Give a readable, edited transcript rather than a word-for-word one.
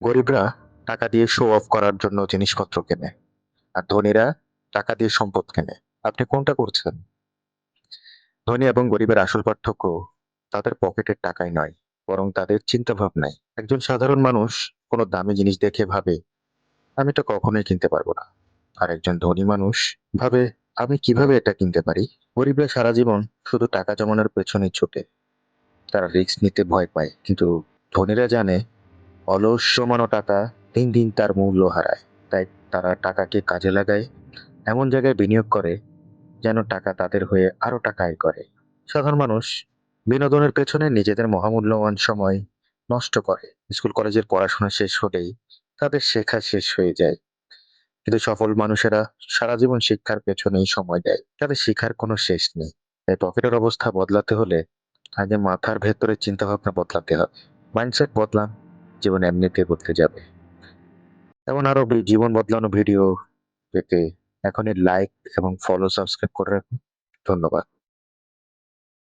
গরিবরা টাকা দিয়ে শো অফ করার জন্য জিনিসপত্র কেনে, আর ধনীরা টাকা দিয়ে সম্পদ কেনে। আপনি কোনটা করছেন? ধনী এবং গরিবের আসল পার্থক্য তাদের পকেটের টাকায় নয়, বরং তাদের চিন্তা ভাবনায়। একজন সাধারণ মানুষ কোনো দামি জিনিস দেখে ভাবে, আমি এটা কখনোই কিনতে পারবো না। আর একজন ধনী মানুষ ভাবে, আমি কিভাবে এটা কিনতে পারি। গরিবরা সারা জীবন শুধু টাকা জমানোর পেছনে ছুটে, তারা রিস্ক নিতে ভয় পায়, কিন্তু ধনীরা জানে অলস জমানো টাকা দিন দিন তার মূল্য হারায়। তাই তারা টাকাকে কাজে লাগায়, এমন জায়গায় বিনিয়োগ করে যেন টাকা তাদের হয়ে আরো টাকা আয় করে। সাধারণ মানুষ বিনোদনের পেছনে নিজেদের মহামূল্যবান সময় নষ্ট করে। স্কুল কলেজের পড়াশোনা শেষ হলেই তাদের শেখা শেষ হয়ে যায়, কিন্তু সফল মানুষেরা সারা জীবন শিক্ষার পেছনেই সময় দেয়, তাদের শিখার কোনো শেষ নেই। তাই পকেটের অবস্থা বদলাতে হলে আগে মাথার ভেতরের চিন্তা ভাবনা বদলাতে হবে। মাইন্ডসেট বদলান, জীবন এমনিতে বদলে যাবে। এমন আরো জীবন বদলানো ভিডিও পেতে এখনই লাইক এবং ফলো সাবস্ক্রাইব করে রাখুন। ধন্যবাদ।